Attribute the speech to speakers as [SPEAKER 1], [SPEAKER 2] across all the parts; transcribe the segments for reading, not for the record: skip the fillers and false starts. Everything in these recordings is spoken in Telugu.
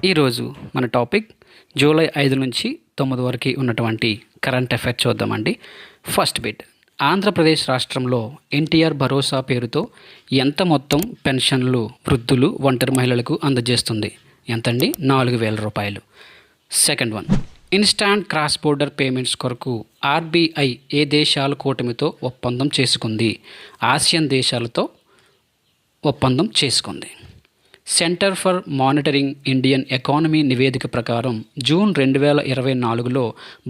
[SPEAKER 1] ఈరోజు మన టాపిక్ జూలై 5 నుంచి 9 వరకు ఉన్నటువంటి కరెంట్ అఫైర్స్ చూద్దామండి. ఫస్ట్ బిట్, ఆంధ్రప్రదేశ్ రాష్ట్రంలో ఎన్టీఆర్ భరోసా పేరుతో ఎంత మొత్తం పెన్షన్లు వృద్ధులు ఒంటరి మహిళలకు అందజేస్తుంది? ఎంతండి? 4,000 రూపాయలు. Second one, instant cross border payments కొరకు ఆర్బీఐ ఏ దేశాల కూటమితో ఒప్పందం చేసుకుంది? ఆసియన్ దేశాలతో ఒప్పందం చేసుకుంది. Centre for monitoring Indian economy నివేదిక ప్రకారం జూన్ 2024లో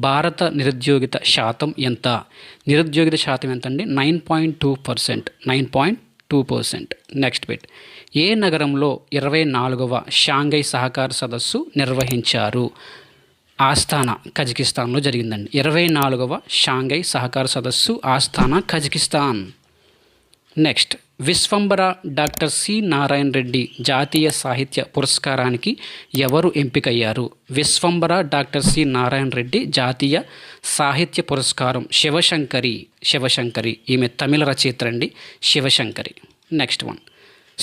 [SPEAKER 1] భారత నిరుద్యోగిత శాతం ఎంత? నిరుద్యోగిత శాతం ఎంతండి? 9.2%. 9.2%. నెక్స్ట్ బిట్, ఏ నగరంలో 24వ షాంఘై సహకార సదస్సు నిర్వహించారు? ఆస్తానా, కజకిస్తాన్లో జరిగిందండి. 24వ షాంఘై సహకార సదస్సు Astana, Kazakhstan. Next, Vishwambhara doctor C Narayana Reddy జాతీయ సాహిత్య పురస్కారానికి ఎవరు ఎంపికయ్యారు? విశ్వంబర డాక్టర్ సి నారాయణ రెడ్డి జాతీయ సాహిత్య పురస్కారం శివశంకరి. ఈమె తమిళ రచయిత్రి అండి, Sivasankari. Next one,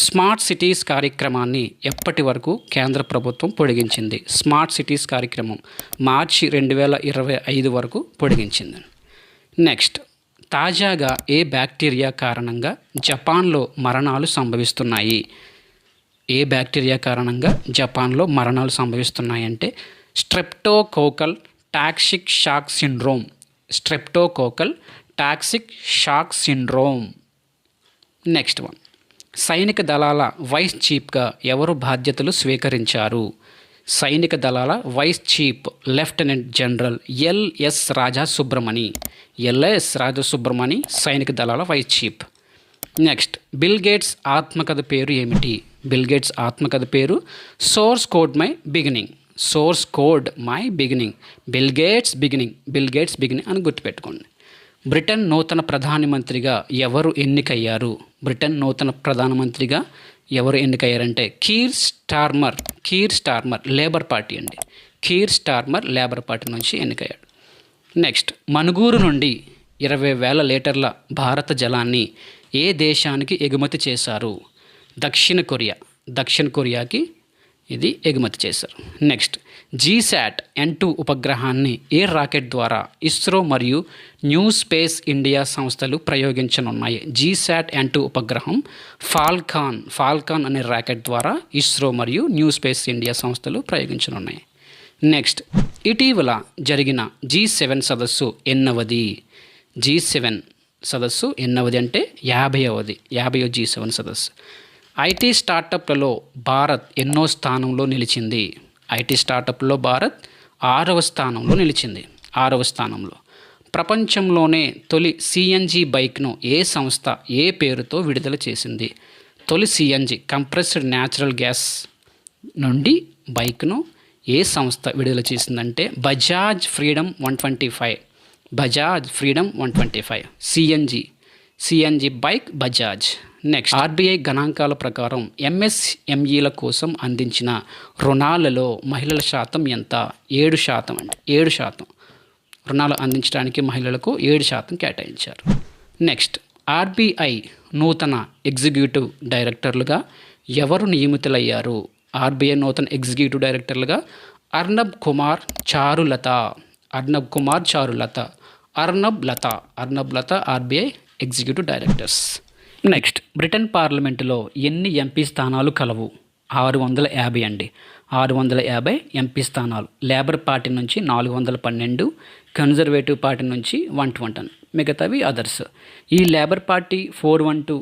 [SPEAKER 1] smart cities కార్యక్రమాన్ని ఎప్పటి వరకు కేంద్ర ప్రభుత్వం పొడిగించింది? స్మార్ట్ సిటీస్ కార్యక్రమం మార్చి 2025 వరకు పొడిగించింది. నెక్స్ట్, తాజాగా ఏ బ్యాక్టీరియా కారణంగా జపాన్లో మరణాలు సంభవిస్తున్నాయి? ఏ బ్యాక్టీరియా కారణంగా జపాన్లో మరణాలు సంభవిస్తున్నాయంటే streptococcal toxic shock syndrome. Streptococcal toxic shock syndrome. Next one, సైనిక దళాల వైస్ చీఫ్గా ఎవరు బాధ్యతలు స్వీకరించారు? సైనిక దళాల vice chief lieutenant general L S Rajasubramani సైనిక దళాల vice chief. Next, Bill Gates ఆత్మకథ పేరు ఏమిటి? బిల్ గేట్స్ ఆత్మకథ పేరు source code my beginning. Bill Gates beginning అని గుర్తుపెట్టుకోండి. బ్రిటన్ నూతన ప్రధానమంత్రిగా ఎవరు ఎన్నికయ్యారు? ఎవరు ఎన్నికయ్యారంటే కీర్ స్టార్మర్ లేబర్ పార్టీ అండి. కీర్ స్టార్మర్ లేబర్ పార్టీ నుంచి ఎన్నికయ్యాడు. నెక్స్ట్, మనుగూరు నుండి 20,000 లీటర్ల భారత జలాన్ని ఏ దేశానికి ఎగుమతి చేశారు? దక్షిణ కొరియాకి ఇది ఎగుమతి చేశారు. Next, GSAT N2 ఉపగ్రహాన్ని a rocket ద్వారా ఇస్రో మరియు న్యూ స్పేస్ ఇండియా సంస్థలు ప్రయోగించనున్నాయి? జీశాట్ N2 ఉపగ్రహం ఫాల్కాన్ అనే రాకెట్ ద్వారా ఇస్రో మరియు న్యూ స్పేస్ ఇండియా సంస్థలు ప్రయోగించనున్నాయి. నెక్స్ట్, ఇటీవల జరిగిన G7 సదస్సు ఎన్నవది? G7 సదస్సు ఎన్నవది అంటే 50వ G7 సదస్సు. ఐటీ స్టార్టప్లలో భారత్ ఎన్నో స్థానంలో నిలిచింది? ఐటీ స్టార్టప్లో భారత్ 6వ స్థానంలో. ప్రపంచంలోనే తొలి సిఎన్జి బైక్ను ఏ సంస్థ ఏ పేరుతో విడుదల చేసింది? తొలి సిఎన్జి కంప్రెస్డ్ న్యాచురల్ గ్యాస్ నుండి బైక్ను ఏ సంస్థ విడుదల చేసిందంటే Bajaj freedom 125. CNG bike Bajaj. Next, RBI గణాంకాల ప్రకారం ఎంఎస్ఎంఈల కోసం అందించిన రుణాలలో మహిళల శాతం ఎంత? 7% అండి. 7% రుణాలు అందించడానికి మహిళలకు 7% కేటాయించారు. నెక్స్ట్, ఆర్బీఐ నూతన ఎగ్జిక్యూటివ్ డైరెక్టర్లుగా ఎవరు నియమితులయ్యారు? ఆర్బీఐ నూతన ఎగ్జిక్యూటివ్ డైరెక్టర్లుగా Arnab Lata RBI executive directors. Next, Britain పార్లమెంటులో ఎన్ని ఎంపీ స్థానాలు కలవు? 650 అండి. 650 ఎంపీ స్థానాలు. లేబర్ పార్టీ నుంచి 412, కన్జర్వేటివ్ పార్టీ నుంచి 120, మిగతావి అదర్స్. ఈ లేబర్ పార్టీ 412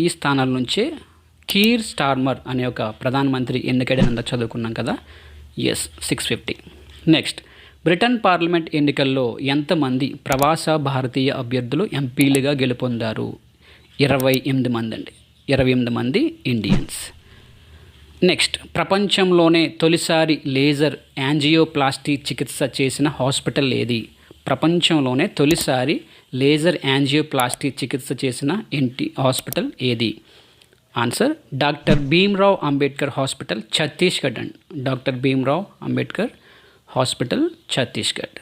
[SPEAKER 1] ఈ స్థానాల నుంచే కీర్ స్టార్మర్ అనే ఒక ప్రధానమంత్రి ఎన్నికైనంత చదువుకున్నాం కదా. 650. నెక్స్ట్, బ్రిటన్ పార్లమెంట్ ఎన్నికల్లో ఎంతమంది ప్రవాస భారతీయ అభ్యర్థులు ఎంపీలుగా గెలుపొందారు? 28 మంది అండి. 28 మంది ఇండియన్స్. నెక్స్ట్, ప్రపంచంలోనే తొలిసారి లేజర్ యాంజియోప్లాస్టీ చికిత్స చేసిన హాస్పిటల్ ఏది? ప్రపంచంలోనే తొలిసారి లేజర్ యాంజియోప్లాస్టీ చికిత్స చేసిన హాస్పిటల్ ఏది? Answer doctor Bhimrao Ambedkar hospital, Chhattisgarh అండి. Doctor Bhimrao Ambedkar hospital, Chhattisgarh.